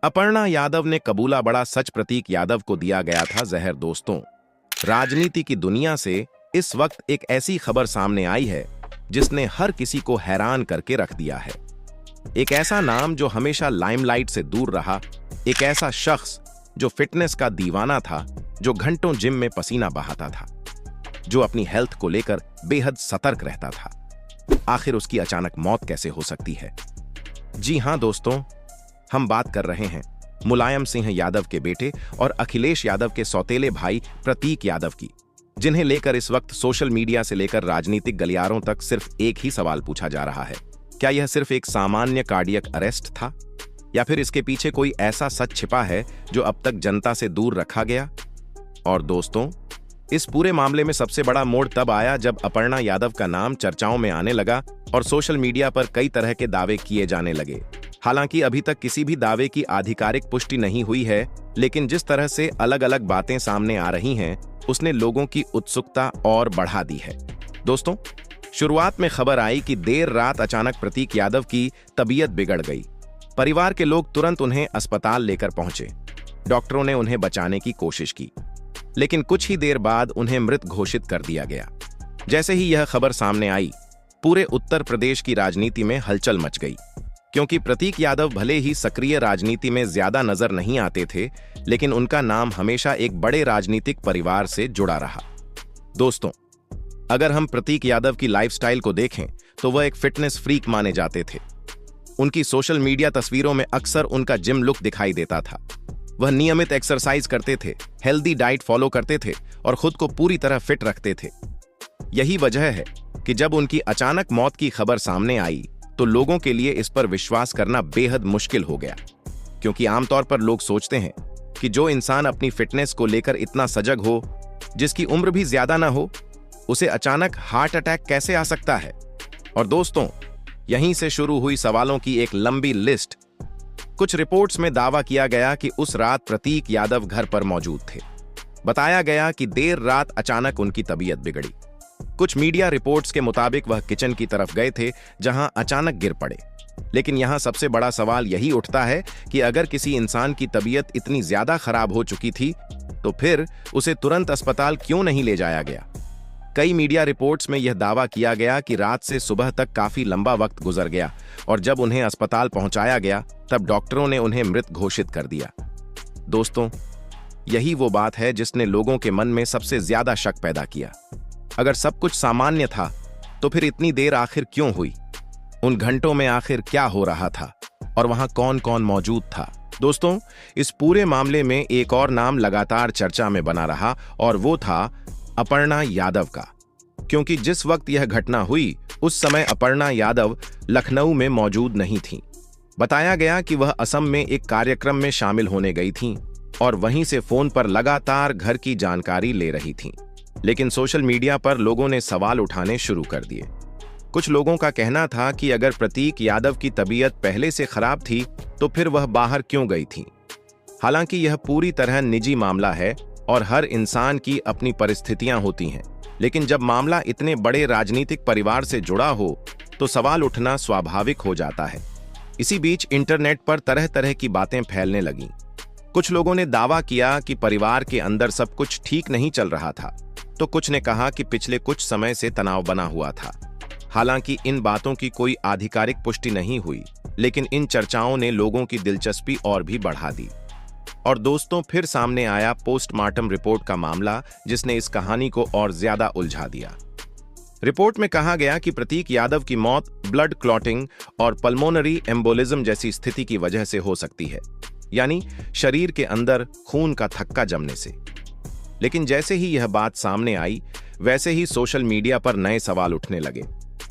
अपर्णा यादव ने कबूला बड़ा सच। प्रतीक यादव को दिया गया था जहर। दोस्तों, राजनीति की दुनिया से इस वक्त एक ऐसी खबर सामने आई है जिसने हर किसी को हैरान करके रख दिया है। एक ऐसा नाम जो हमेशा लाइमलाइट से दूर रहा, एक ऐसा शख्स जो फिटनेस का दीवाना था, जो घंटों जिम में पसीना बहाता था, जो अपनी हेल्थ को लेकर बेहद सतर्क रहता था। आखिर उसकी अचानक मौत कैसे हो सकती है? जी हां दोस्तों, हम बात कर रहे हैं मुलायम सिंह यादव के बेटे और अखिलेश यादव के सौतेले भाई प्रतीक यादव की, जिन्हें लेकर इस वक्त सोशल मीडिया से लेकर राजनीतिक गलियारों तक सिर्फ एक ही सवाल पूछा जा रहा है। क्या यह सिर्फ एक सामान्य कार्डियक अरेस्ट था, या फिर इसके पीछे कोई ऐसा सच छिपा है जो अब तक जनता से दूर रखा गया? और दोस्तों, इस पूरे मामले में सबसे बड़ा मोड़ तब आया जब अपर्णा यादव का नाम चर्चाओं में आने लगा और सोशल मीडिया पर कई तरह के दावे किए जाने लगे। हालांकि अभी तक किसी भी दावे की आधिकारिक पुष्टि नहीं हुई है, लेकिन जिस तरह से अलग अलग बातें सामने आ रही हैं, उसने लोगों की उत्सुकता और बढ़ा दी है। दोस्तों, शुरुआत में खबर आई कि देर रात अचानक प्रतीक यादव की तबीयत बिगड़ गई। परिवार के लोग तुरंत उन्हें अस्पताल लेकर पहुंचे। डॉक्टरों ने उन्हें बचाने की कोशिश की, लेकिन कुछ ही देर बाद उन्हें मृत घोषित कर दिया गया। जैसे ही यह खबर सामने आई, पूरे उत्तर प्रदेश की राजनीति में हलचल मच गई, क्योंकि प्रतीक यादव भले ही सक्रिय राजनीति में ज्यादा नजर नहीं आते थे, लेकिन उनका नाम हमेशा एक बड़े राजनीतिक परिवार से जुड़ा रहा। दोस्तों, अगर हम प्रतीक यादव की लाइफस्टाइल को देखें तो वह एक फिटनेस फ्रीक माने जाते थे। उनकी सोशल मीडिया तस्वीरों में अक्सर उनका जिम लुक दिखाई देता था। वह नियमित एक्सरसाइज करते थे, हेल्दी डाइट फॉलो करते थे और खुद को पूरी तरह फिट रखते थे। यही वजह है कि जब उनकी अचानक मौत की खबर सामने आई तो लोगों के लिए इस पर विश्वास करना बेहद मुश्किल हो गया, क्योंकि आमतौर पर लोग सोचते हैं कि जो इंसान अपनी फिटनेस को लेकर इतना सजग हो, जिसकी उम्र भी ज्यादा ना हो, उसे अचानक हार्ट अटैक कैसे आ सकता है? और दोस्तों, यहीं से शुरू हुई सवालों की एक लंबी लिस्ट। कुछ रिपोर्ट्स में दावा किया गया कि उस रात प्रतीक यादव घर पर मौजूद थे। बताया गया कि देर रात अचानक उनकी तबीयत बिगड़ी। कुछ मीडिया रिपोर्ट्स के मुताबिक वह किचन की तरफ गए थे, जहां अचानक गिर पड़े। लेकिन यहां सबसे बड़ा सवाल यही उठता है कि अगर किसी इंसान की तबीयत इतनी ज्यादा खराब हो चुकी थी, तो फिर उसे तुरंत अस्पताल क्यों नहीं ले जाया गया? कई मीडिया रिपोर्ट्स में यह दावा किया गया कि रात से सुबह तक काफी लंबा वक्त गुजर गया और जब उन्हें अस्पताल पहुंचाया गया तब डॉक्टरों ने उन्हें मृत घोषित कर दिया। दोस्तों, यही वो बात है जिसने लोगों के मन में सबसे ज्यादा शक पैदा किया। अगर सब कुछ सामान्य था तो फिर इतनी देर आखिर क्यों हुई? उन घंटों में आखिर क्या हो रहा था और वहां कौन कौन मौजूद था? दोस्तों, इस पूरे मामले में एक और नाम लगातार चर्चा में बना रहा और वो था अपर्णा यादव का, क्योंकि जिस वक्त यह घटना हुई उस समय अपर्णा यादव लखनऊ में मौजूद नहीं थीं। बताया गया कि वह असम में एक कार्यक्रम में शामिल होने गई थीं और वहीं से फोन पर लगातार घर की जानकारी ले रही थीं। लेकिन सोशल मीडिया पर लोगों ने सवाल उठाने शुरू कर दिए। कुछ लोगों का कहना था कि अगर प्रतीक यादव की तबीयत पहले से खराब थी तो फिर वह बाहर क्यों गई थी? हालांकि यह पूरी तरह निजी मामला है और हर इंसान की अपनी परिस्थितियां होती हैं, लेकिन जब मामला इतने बड़े राजनीतिक परिवार से जुड़ा हो तो सवाल उठना स्वाभाविक हो जाता है। इसी बीच इंटरनेट पर तरह तरह की बातें फैलने लगीं। कुछ लोगों ने दावा किया कि परिवार के अंदर सब कुछ ठीक नहीं चल रहा था, तो कुछ ने कहा कि पिछले कुछ समय से तनाव बना हुआ था। हालांकि इन बातों की कोई आधिकारिक पुष्टि नहीं हुई, लेकिन इन चर्चाओं ने लोगों की दिलचस्पी और भी बढ़ा दी। और दोस्तों, फिर सामने आया पोस्टमार्टम रिपोर्ट का मामला, जिसने इस कहानी को और ज्यादा उलझा दिया। रिपोर्ट में कहा गया कि प्रतीक यादव की मौत ब्लड क्लॉटिंग और पल्मोनरी एम्बोलिज्म जैसी स्थिति की वजह से हो सकती है, यानी शरीर के अंदर खून का थक्का जमने से। लेकिन जैसे ही यह बात सामने आई, वैसे ही सोशल मीडिया पर नए सवाल उठने लगे।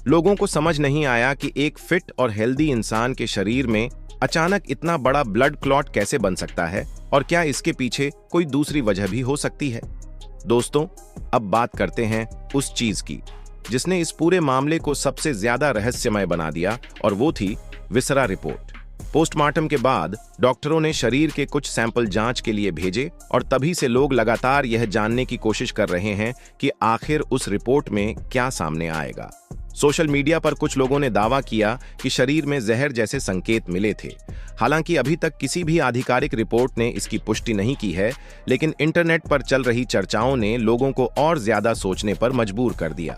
लोगों को समझ नहीं आया कि एक फिट और हेल्दी इंसान के शरीर में अचानक इतना बड़ा ब्लड क्लॉट कैसे बन सकता है, और क्या इसके पीछे कोई दूसरी वजह भी हो सकती है? दोस्तों, अब बात करते हैं उस चीज की जिसने इस पूरे मामले को सबसे ज्यादा रहस्यमय बना दिया, और वो थी विसरा रिपोर्ट। पोस्टमार्टम के बाद डॉक्टरों ने शरीर के कुछ सैंपल जांच के लिए भेजे और तभी से लोग लगातार यह जानने की कोशिश कर रहे हैं कि आखिर उस रिपोर्ट में क्या सामने आएगा। सोशल मीडिया पर कुछ लोगों ने दावा किया कि शरीर में जहर जैसे संकेत मिले थे। हालांकि अभी तक किसी भी आधिकारिक रिपोर्ट ने इसकी पुष्टि नहीं की है, लेकिन इंटरनेट पर चल रही चर्चाओं ने लोगों को और ज्यादा सोचने पर मजबूर कर दिया।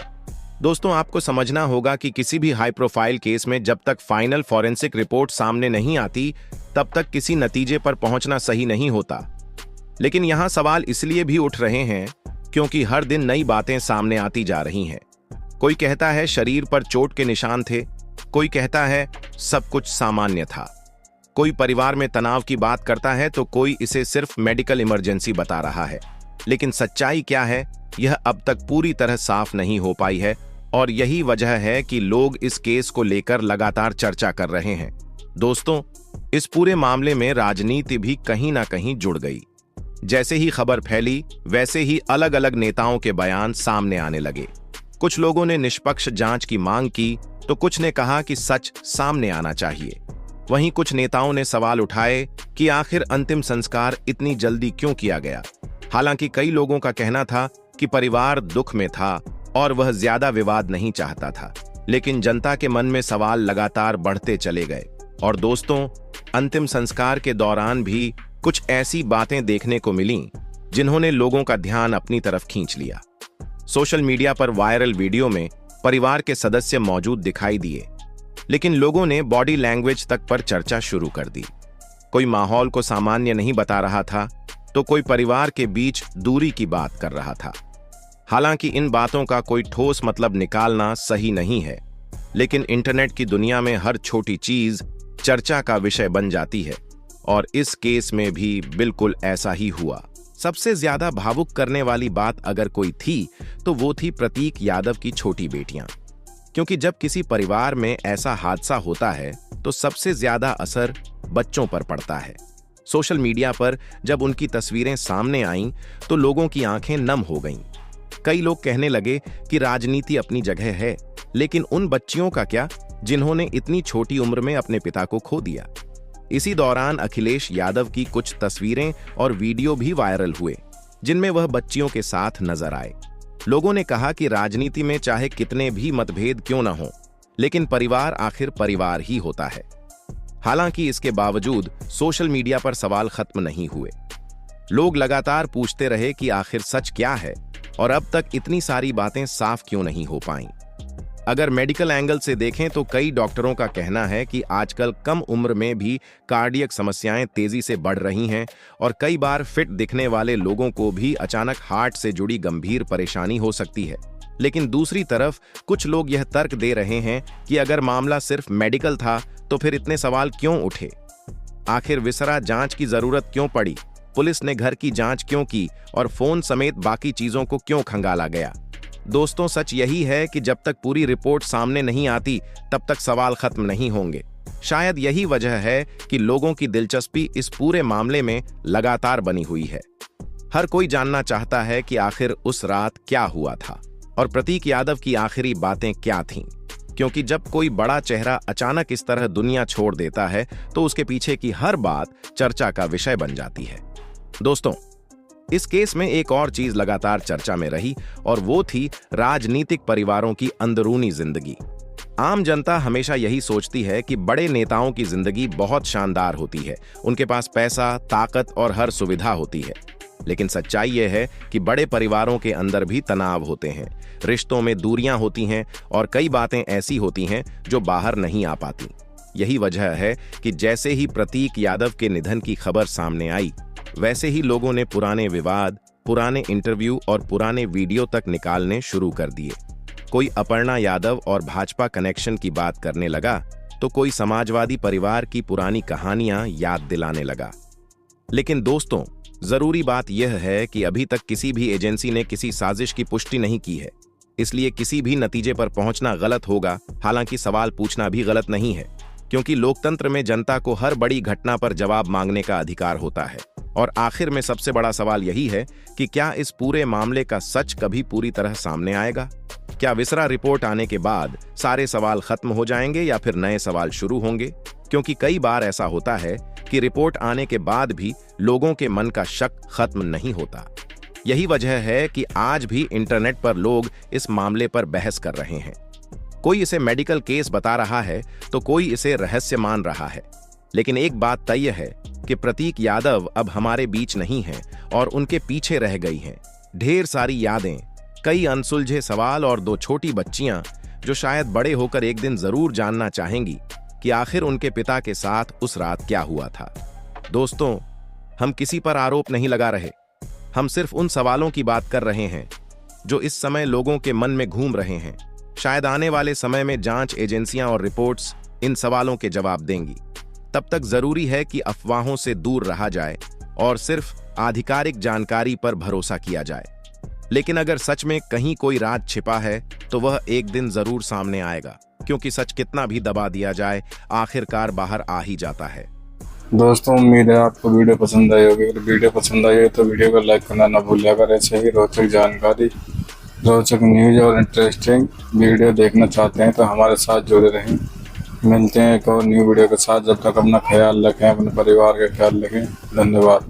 दोस्तों, आपको समझना होगा कि किसी भी हाई प्रोफाइल केस में जब तक फाइनल फॉरेंसिक रिपोर्ट सामने नहीं आती, तब तक किसी नतीजे पर पहुंचना सही नहीं होता। लेकिन यहां सवाल इसलिए भी उठ रहे हैं क्योंकि हर दिन नई बातें सामने आती जा रही हैं। कोई कहता है शरीर पर चोट के निशान थे, कोई कहता है सब कुछ सामान्य था, कोई परिवार में तनाव की बात करता है तो कोई इसे सिर्फ मेडिकल इमरजेंसी बता रहा है। लेकिन सच्चाई क्या है, यह अब तक पूरी तरह साफ नहीं हो पाई है, और यही वजह है कि लोग इस केस को लेकर लगातार चर्चा कर रहे हैं। दोस्तों, इस पूरे मामले में राजनीति भी कहीं ना कहीं जुड़ गई। जैसे ही खबर फैली, वैसे ही अलग अलग नेताओं के बयान सामने आने लगे। कुछ लोगों ने निष्पक्ष जांच की मांग की तो कुछ ने कहा कि सच सामने आना चाहिए। वहीं कुछ नेताओं ने सवाल उठाए कि आखिर अंतिम संस्कार इतनी जल्दी क्यों किया गया। हालांकि कई लोगों का कहना था कि परिवार दुख में था और वह ज्यादा विवाद नहीं चाहता था, लेकिन जनता के मन में सवाल लगातार बढ़ते चले गए। और दोस्तों, अंतिम संस्कार के दौरान भी कुछ ऐसी बातें देखने को मिलीं जिन्होंने लोगों का ध्यान अपनी तरफ खींच लिया। सोशल मीडिया पर वायरल वीडियो में परिवार के सदस्य मौजूद दिखाई दिए, लेकिन लोगों ने बॉडी लैंग्वेज तक पर चर्चा शुरू कर दी। कोई माहौल को सामान्य नहीं बता रहा था तो कोई परिवार के बीच दूरी की बात कर रहा था। हालांकि इन बातों का कोई ठोस मतलब निकालना सही नहीं है, लेकिन इंटरनेट की दुनिया में हर छोटी चीज चर्चा का विषय बन जाती है, और इस केस में भी बिल्कुल ऐसा ही हुआ। सबसे ज्यादा भावुक करने वाली बात अगर कोई थी तो वो थी प्रतीक यादव की छोटी बेटियां, क्योंकि जब किसी परिवार में ऐसा हादसा होता है तो सबसे ज्यादा असर बच्चों पर पड़ता है। सोशल मीडिया पर जब उनकी तस्वीरें सामने आईं तो लोगों की आंखें नम हो गईं। कई लोग कहने लगे कि राजनीति अपनी जगह है, लेकिन उन बच्चियों का क्या जिन्होंने इतनी छोटी उम्र में अपने पिता को खो दिया। इसी दौरान अखिलेश यादव की कुछ तस्वीरें और वीडियो भी वायरल हुए, जिनमें वह बच्चियों के साथ नजर आए। लोगों ने कहा कि राजनीति में चाहे कितने भी मतभेद क्यों न हो, लेकिन परिवार आखिर परिवार ही होता है। हालांकि इसके बावजूद सोशल मीडिया पर सवाल खत्म नहीं हुए। लोग लगातार पूछते रहे कि आखिर सच क्या है और अब तक इतनी सारी बातें साफ क्यों नहीं हो पाईं। अगर मेडिकल एंगल से देखें तो कई डॉक्टरों का कहना है कि आजकल कम उम्र में भी कार्डियक समस्याएं तेजी से बढ़ रही हैं, और कई बार फिट दिखने वाले लोगों को भी अचानक हार्ट से जुड़ी गंभीर परेशानी हो सकती है। लेकिन दूसरी तरफ कुछ लोग यह तर्क दे रहे हैं कि अगर मामला सिर्फ मेडिकल था तो फिर इतने सवाल क्यों उठे। आखिर विसरा जांच की जरूरत क्यों पड़ी, पुलिस ने घर की जांच क्यों की और फोन समेत बाकी चीजों को क्यों खंगाला गया। दोस्तों, सच यही है कि जब तक पूरी रिपोर्ट सामने नहीं आती तब तक सवाल खत्म नहीं होंगे। शायद यही वजह है कि लोगों की दिलचस्पी इस पूरे मामले में लगातार बनी हुई है। हर कोई जानना चाहता है कि आखिर उस रात क्या हुआ था और प्रतीक यादव की आखिरी बातें क्या थीं, क्योंकि जब कोई बड़ा चेहरा अचानक इस तरह दुनिया छोड़ देता है तो उसके पीछे की हर बात चर्चा का विषय बन जाती है। दोस्तों, इस केस में एक और चीज लगातार चर्चा में रही, और वो थी राजनीतिक परिवारों की अंदरूनी जिंदगी। आम जनता हमेशा यही सोचती है कि बड़े नेताओं की जिंदगी बहुत शानदार होती है, उनके पास पैसा, ताकत और हर सुविधा होती है। लेकिन सच्चाई यह है कि बड़े परिवारों के अंदर भी तनाव होते हैं, रिश्तों में दूरियां होती हैं और कई बातें ऐसी होती हैं जो बाहर नहीं आ पाती। यही वजह है कि जैसे ही प्रतीक यादव के निधन की खबर सामने आई, वैसे ही लोगों ने पुराने विवाद, पुराने इंटरव्यू और पुराने वीडियो तक निकालने शुरू कर दिए। कोई अपर्णा यादव और भाजपा कनेक्शन की बात करने लगा तो कोई समाजवादी परिवार की पुरानी कहानियां याद दिलाने लगा। लेकिन दोस्तों, जरूरी बात यह है कि अभी तक किसी भी एजेंसी ने किसी साजिश की पुष्टि नहीं की है, इसलिए किसी भी नतीजे पर पहुंचना गलत होगा। हालांकि सवाल पूछना भी गलत नहीं है, क्योंकि लोकतंत्र में जनता को हर बड़ी घटना पर जवाब मांगने का अधिकार होता है। और आखिर में सबसे बड़ा सवाल यही है कि क्या इस पूरे मामले का सच कभी पूरी तरह सामने आएगा? क्या विसरा रिपोर्ट आने के बाद सारे सवाल खत्म हो जाएंगे या फिर नए सवाल शुरू होंगे? क्योंकि कई बार ऐसा होता है कि रिपोर्ट आने के बाद भी लोगों के मन का शक खत्म नहीं होता। यही वजह है कि आज भी इंटरनेट पर लोग इस मामले पर बहस कर रहे हैं। कोई इसे मेडिकल केस बता रहा है तो कोई इसे रहस्य मान रहा है, लेकिन एक बात तय है कि प्रतीक यादव अब हमारे बीच नहीं हैं और उनके पीछे रह गई हैं ढेर सारी यादें, कई अनसुलझे सवाल और दो छोटी बच्चियां जो शायद बड़े होकर एक दिन जरूर जानना चाहेंगी कि आखिर उनके पिता के साथ उस रात क्या हुआ था। दोस्तों, हम किसी पर आरोप नहीं लगा रहे, हम सिर्फ उन सवालों की बात कर रहे हैं जो इस समय लोगों के मन में घूम रहे हैं। शायद आने वाले समय में जांच एजेंसियां और रिपोर्ट्स इन सवालों के जवाब देंगी। तब तक जरूरी है कि अफवाहों से दूर रहा जाए और सिर्फ आधिकारिक जानकारी पर भरोसा किया जाए। लेकिन अगर सच में कहीं कोई राज छिपा है तो वह एक दिन जरूर सामने आएगा, क्योंकि सच कितना भी दबा दिया जाए आखिरकार बाहर आ ही जाता है। दोस्तों, उम्मीद है आपको वीडियो पसंद आई होगी। अगर वीडियो पसंद आई है तो वीडियो को लाइक करना ना भूलिएगा। अगर ऐसे ही रोचक जानकारी, रोचक न्यूज और इंटरेस्टिंग वीडियो देखना चाहते हैं तो हमारे साथ जुड़े रहें। मिलते हैं एक और न्यू वीडियो के साथ। जब तक अपना ख्याल रखें, अपने परिवार का ख्याल रखें। धन्यवाद।